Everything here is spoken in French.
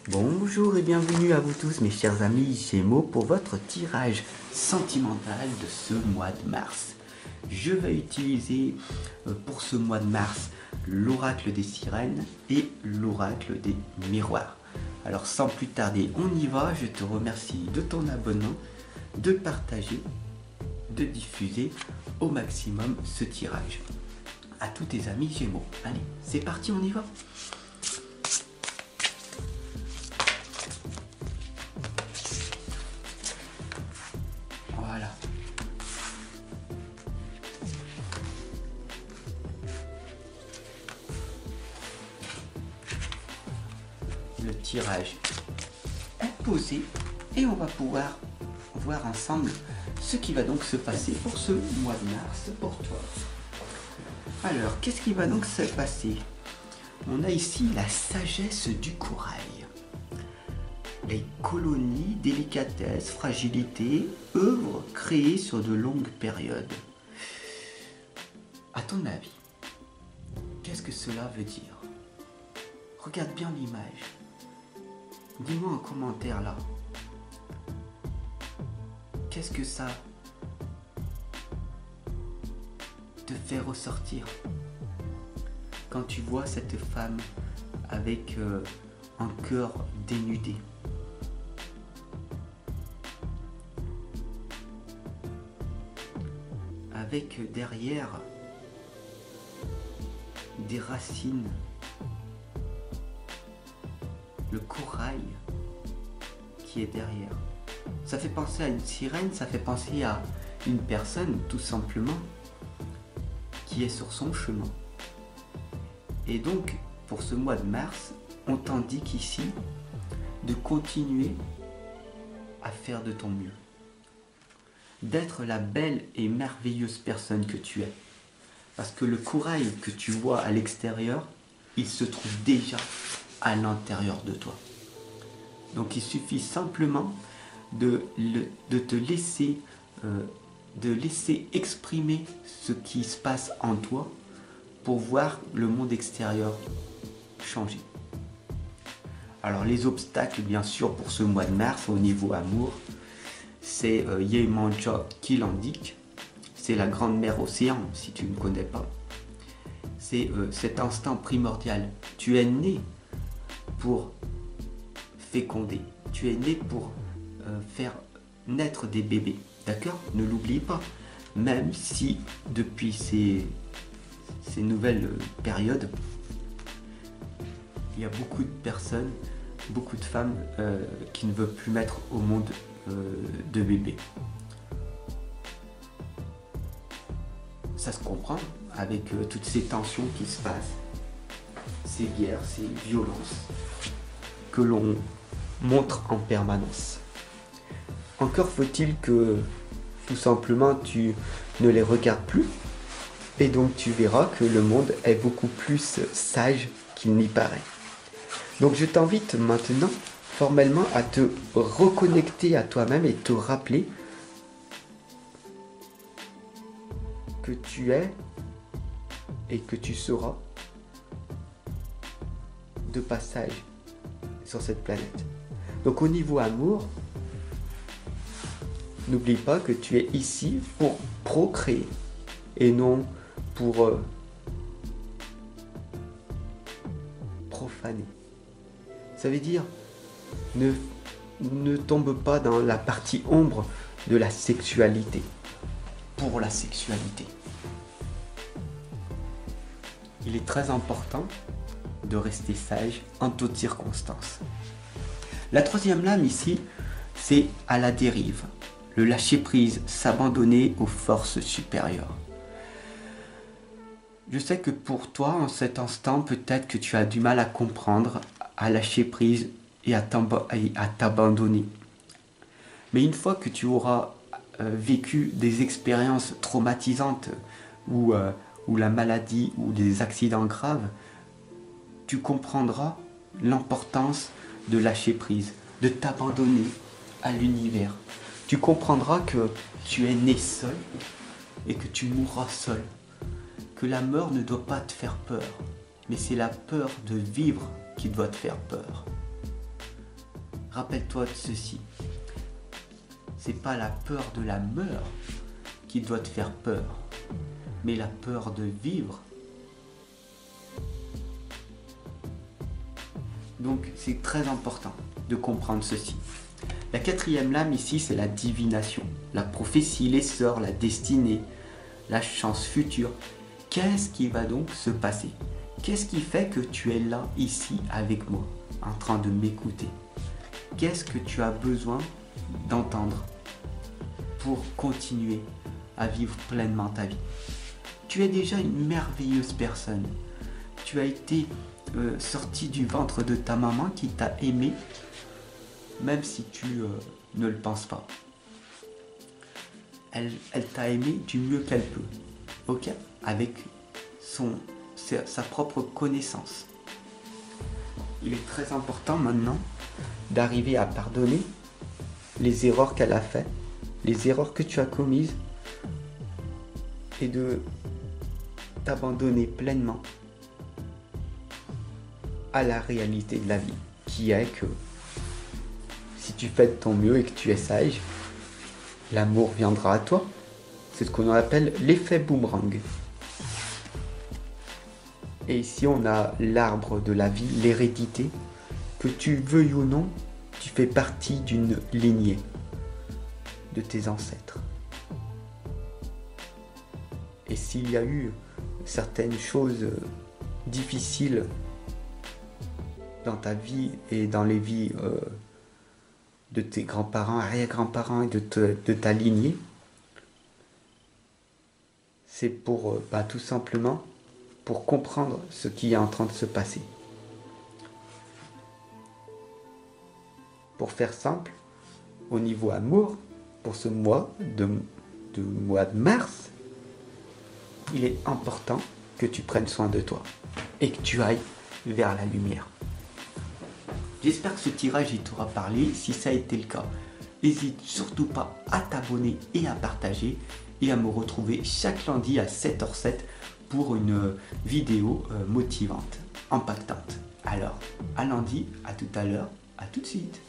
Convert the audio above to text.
Bonjour et bienvenue à vous tous mes chers amis Gémeaux pour votre tirage sentimental de ce mois de mars. Je vais utiliser pour ce mois de mars l'oracle des sirènes et l'oracle des miroirs. Alors sans plus tarder, on y va. Je te remercie de ton abonnement, de partager, de diffuser au maximum ce tirage. À tous tes amis Gémeaux. Allez, c'est parti, on y va. Voilà. Le tirage est posé et on va pouvoir voir ensemble ce qui va donc se passer pour ce mois de mars pour toi. Alors, qu'est-ce qui va donc se passer? On a ici la sagesse du corail. Les colonies, délicatesse, fragilité, œuvres créées sur de longues périodes. À ton avis, qu'est-ce que cela veut dire? Regarde bien l'image. Dis-moi en commentaire là. Qu'est-ce que ça te fait ressortir quand tu vois cette femme avec un cœur dénudé? Avec derrière des racines, le corail qui est derrière. Ça fait penser à une sirène, ça fait penser à une personne tout simplement qui est sur son chemin. Et donc pour ce mois de mars, on t'indique ici de continuer à faire de ton mieux, d'être la belle et merveilleuse personne que tu es. Parce que le corail que tu vois à l'extérieur, il se trouve déjà à l'intérieur de toi. Donc il suffit simplement de te laisser, exprimer ce qui se passe en toi pour voir le monde extérieur changer. Alors les obstacles bien sûr pour ce mois de mars au niveau amour, c'est Yemancha qui l'indique. C'est la grande mer océan si tu ne connais pas. C'est cet instant primordial. Tu es né pour féconder. Tu es né pour faire naître des bébés. D'accord? Ne l'oublie pas. Même si depuis ces nouvelles périodes, il y a beaucoup de personnes, beaucoup de femmes qui ne veulent plus mettre au monde de bébés. Ça se comprend avec toutes ces tensions qui se passent, ces guerres, ces violences que l'on montre en permanence. Encore faut-il que tout simplement tu ne les regardes plus et donc tu verras que le monde est beaucoup plus sage qu'il n'y paraît. Donc je t'invite maintenant formellement à te reconnecter à toi-même et te rappeler que tu es et que tu seras de passage sur cette planète. Donc au niveau amour, n'oublie pas que tu es ici pour procréer et non pour profaner. Ça veut dire ne tombe pas dans la partie ombre de la sexualité pour la sexualité. Il est très important de rester sage en toutes circonstances. La troisième lame ici, c'est à la dérive. Le lâcher prise, s'abandonner aux forces supérieures. Je sais que pour toi, en cet instant, peut-être que tu as du mal à comprendre, à lâcher prise et à t'abandonner. Mais une fois que tu auras vécu des expériences traumatisantes ou la maladie ou des accidents graves, tu comprendras l'importance de lâcher prise, de t'abandonner à l'univers. Tu comprendras que tu es né seul et que tu mourras seul. Que la mort ne doit pas te faire peur, mais c'est la peur de vivre qui doit te faire peur. Rappelle-toi de ceci. C'est pas la peur de la mort qui doit te faire peur, mais la peur de vivre. Donc c'est très important de comprendre ceci. La quatrième lame ici, c'est la divination, la prophétie, les sorts, la destinée, la chance future. Qu'est-ce qui va donc se passer? Qu'est-ce qui fait que tu es là, ici, avec moi, en train de m'écouter? Qu'est-ce que tu as besoin d'entendre pour continuer à vivre pleinement ta vie? Tu es déjà une merveilleuse personne. Tu as été sorti du ventre de ta maman qui t'a aimé, même si tu ne le penses pas. Elle t'a aimé du mieux qu'elle peut, ok? Avec sa propre connaissance. Il est très important maintenant d'arriver à pardonner les erreurs qu'elle a faites, les erreurs que tu as commises, et de t'abandonner pleinement à la réalité de la vie, qui est que si tu fais de ton mieux et que tu es sage, l'amour viendra à toi. C'est ce qu'on appelle l'effet boomerang. Et ici on a l'arbre de la vie, l'hérédité. Que tu veuilles ou non, tu fais partie d'une lignée de tes ancêtres. Et s'il y a eu certaines choses difficiles dans ta vie et dans les vies de tes grands-parents, arrière-grands-parents et de ta lignée, c'est pour tout simplement pour comprendre ce qui est en train de se passer. Pour faire simple, au niveau amour, pour ce mois de mars, il est important que tu prennes soin de toi et que tu ailles vers la lumière. J'espère que ce tirage t'aura parlé. Si ça a été le cas, n'hésite surtout pas à t'abonner et à partager et à me retrouver chaque lundi à 7h07 pour une vidéo motivante, impactante. Alors, à lundi, à tout à l'heure, à tout de suite.